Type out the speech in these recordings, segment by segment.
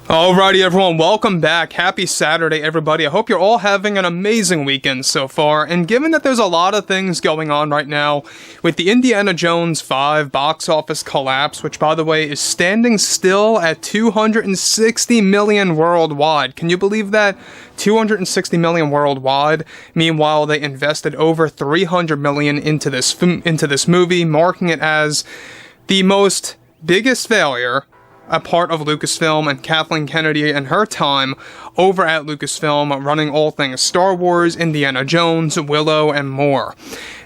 Alrighty everyone, welcome back. Happy Saturday everybody. I hope you're all having an amazing weekend so far, and given that there's a lot of things going on right now with the Indiana Jones 5 box office collapse, which by the way is standing still at 260 million worldwide. Can you believe that? 260 million worldwide. Meanwhile, they invested over 300 million into this movie, marking it as the biggest failure a part of Lucasfilm and Kathleen Kennedy and her time over at Lucasfilm, running all things Star Wars, Indiana Jones, Willow, and more.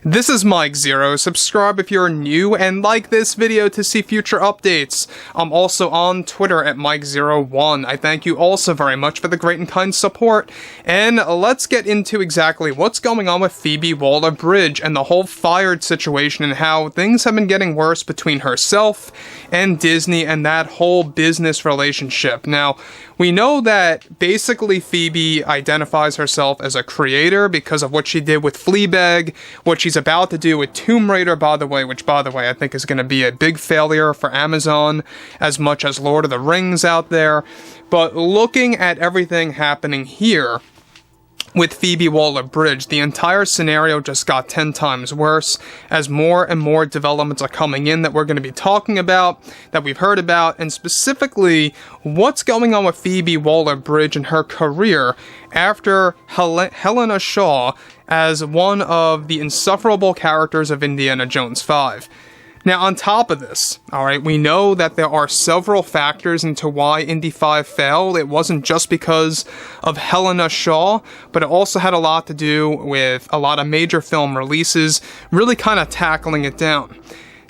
This is Mike Zero. Subscribe if you're new and like this video to see future updates. I'm also on Twitter at Mike01. I thank you also very much for the great and kind support. And let's get into exactly what's going on with Phoebe Waller-Bridge and the whole fired situation and how things have been getting worse between herself and Disney and that whole business relationship. Now, we know that basically Phoebe identifies herself as a creator because of what she did with Fleabag, what she's about to do with Tomb Raider, which I think is going to be a big failure for Amazon, as much as Lord of the Rings out there. But looking at everything happening here with Phoebe Waller-Bridge, the entire scenario just got 10 times worse as more and more developments are coming in that we're going to be talking about, that we've heard about, and specifically what's going on with Phoebe Waller-Bridge and her career after Helena Shaw as one of the insufferable characters of Indiana Jones 5. Now, on top of this, alright, we know that there are several factors into why Indy 5 failed. It wasn't just because of Helena Shaw, but it also had a lot to do with a lot of major film releases really kind of tackling it down.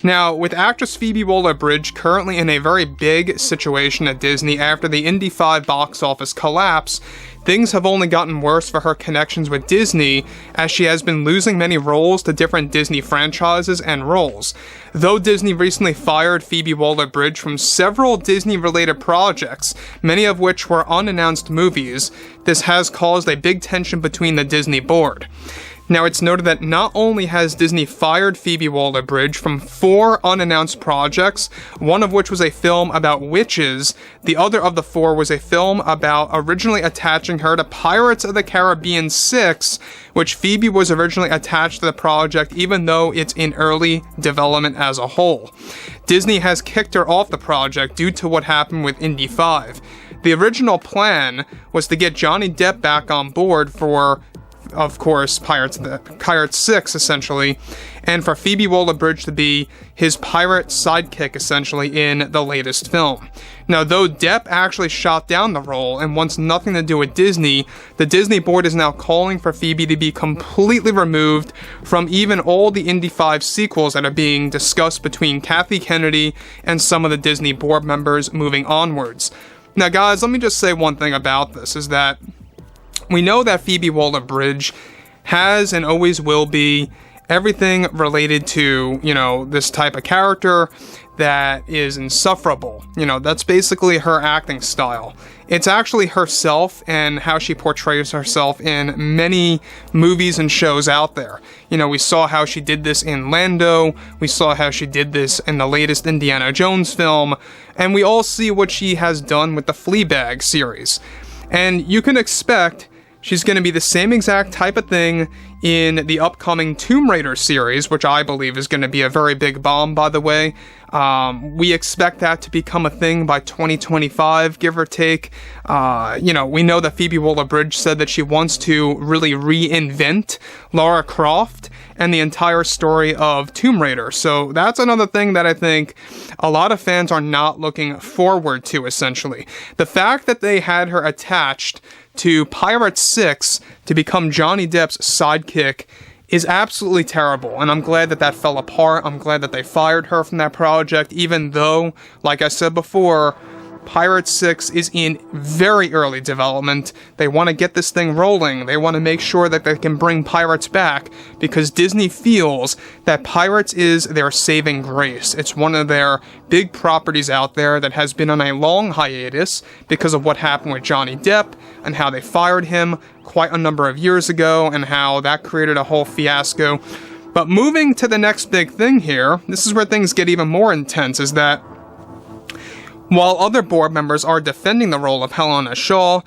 Now, with actress Phoebe Waller-Bridge currently in a very big situation at Disney after the Indy 5 box office collapse, things have only gotten worse for her connections with Disney, as she has been losing many roles to different Disney franchises and roles. Though Disney recently fired Phoebe Waller-Bridge from several Disney-related projects, many of which were unannounced movies, this has caused a big tension between the Disney board. Now, it's noted that not only has Disney fired Phoebe Waller-Bridge from 4 unannounced projects, one of which was a film about witches, the other of the 4 was a film about originally attaching her to Pirates of the Caribbean 6, which Phoebe was originally attached to the project even though it's in early development as a whole. Disney has kicked her off the project due to what happened with Indy 5. The original plan was to get Johnny Depp back on board for, of course, Pirates 6, essentially, and for Phoebe Waller-Bridge to be his pirate sidekick, essentially, in the latest film. Now, though Depp actually shot down the role and wants nothing to do with Disney, the Disney board is now calling for Phoebe to be completely removed from even all the Indy 5 sequels that are being discussed between Kathleen Kennedy and some of the Disney board members moving onwards. Now, guys, let me just say one thing about this, is that we know that Phoebe Waller-Bridge has and always will be everything related to, this type of character that is insufferable. That's basically her acting style. It's actually herself and how she portrays herself in many movies and shows out there. We saw how she did this in Lando, we saw how she did this in the latest Indiana Jones film, and we all see what she has done with the Fleabag series. And you can expect she's going to be the same exact type of thing in the upcoming Tomb Raider series, which I believe is going to be a very big bomb, by the way. We expect that to become a thing by 2025, give or take. We know that Phoebe Waller-Bridge said that she wants to really reinvent Lara Croft and the entire story of Tomb Raider. So that's another thing that I think a lot of fans are not looking forward to, essentially. The fact that they had her attached to Pirates 6 to become Johnny Depp's sidekick is absolutely terrible, and I'm glad that fell apart. I'm glad that they fired her from that project, even though, like I said before, Pirates 6 is in very early development. They want to get this thing rolling. They want to make sure that they can bring Pirates back, because Disney feels that Pirates is their saving grace. It's one of their big properties out there that has been on a long hiatus because of what happened with Johnny Depp and how they fired him quite a number of years ago and how that created a whole fiasco. But moving to the next big thing here, this is where things get even more intense, is that While other board members are defending the role of Helena Shaw,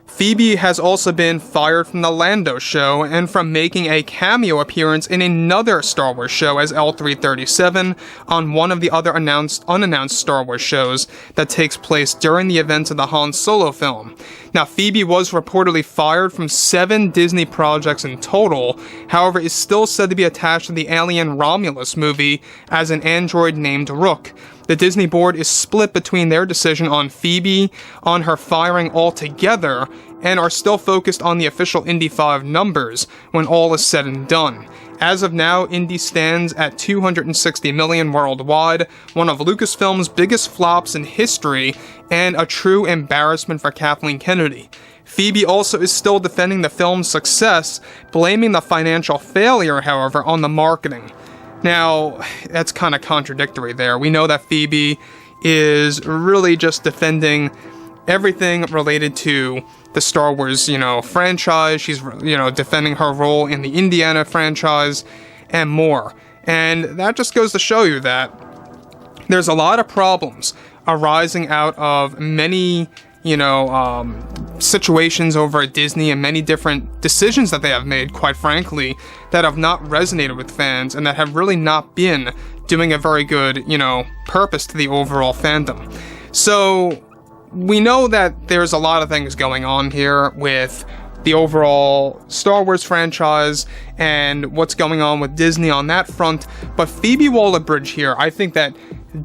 Phoebe has also been fired from the Lando show and from making a cameo appearance in another Star Wars show as L337 on one of the other unannounced Star Wars shows that takes place during the events of the Han Solo film. Now, Phoebe was reportedly fired from 7 Disney projects in total, however is still said to be attached to the Alien Romulus movie as an android named Rook. The Disney board is split between their decision on Phoebe, on her firing altogether, and are still focused on the official Indy 5 numbers when all is said and done. As of now, Indy stands at $260 million worldwide, one of Lucasfilm's biggest flops in history, and a true embarrassment for Kathleen Kennedy. Phoebe also is still defending the film's success, blaming the financial failure, however, on the marketing. Now, that's kind of contradictory there. We know that Phoebe is really just defending everything related to the Star Wars, franchise. She's, defending her role in the Indiana franchise and more. And that just goes to show you that there's a lot of problems arising out of many, situations over at Disney and many different decisions that they have made, quite frankly, that have not resonated with fans and that have really not been doing a very good, purpose to the overall fandom. So we know that there's a lot of things going on here with the overall Star Wars franchise and what's going on with Disney on that front, but Phoebe Waller-Bridge here, I think that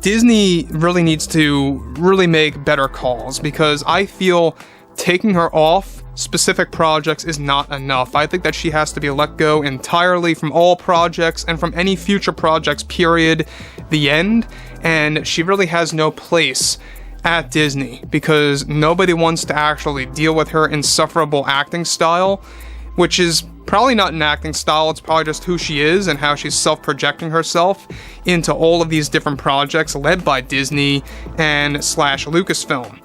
Disney really needs to really make better calls, because I feel taking her off specific projects is not enough. I think that she has to be let go entirely from all projects and from any future projects, period, the end, and she really has no place at Disney, because nobody wants to actually deal with her insufferable acting style, which is probably not an acting style, it's probably just who she is and how she's self-projecting herself into all of these different projects led by Disney and / Lucasfilm.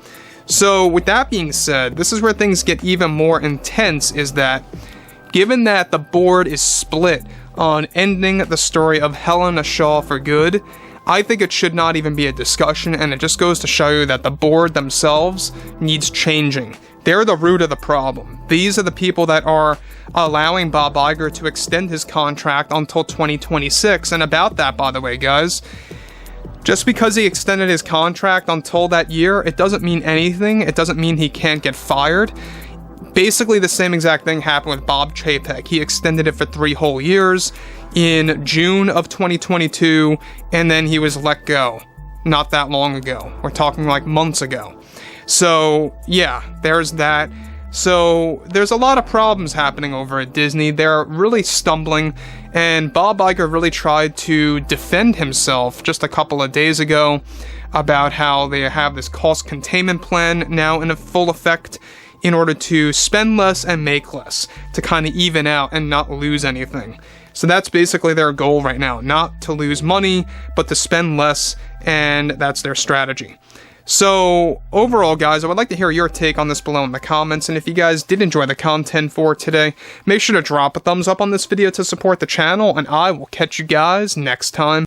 So with that being said, this is where things get even more intense, is that given that the board is split on ending the story of Helena Shaw for good, I think it should not even be a discussion, and it just goes to show you that the board themselves needs changing. They're the root of the problem. These are the people that are allowing Bob Iger to extend his contract until 2026, and about that, by the way, guys, just because he extended his contract until that year, it doesn't mean anything. It doesn't mean he can't get fired. Basically, the same exact thing happened with Bob Chapek. He extended it for 3 whole years in June of 2022, and then he was let go not that long ago. We're talking like months ago. So, yeah, there's that. So, there's a lot of problems happening over at Disney. They're really stumbling, and Bob Iger really tried to defend himself just a couple of days ago about how they have this cost containment plan now in full effect in order to spend less and make less, to kind of even out and not lose anything. So that's basically their goal right now, not to lose money, but to spend less, and that's their strategy. So, overall, guys, I would like to hear your take on this below in the comments, and if you guys did enjoy the content for today, make sure to drop a thumbs up on this video to support the channel, and I will catch you guys next time.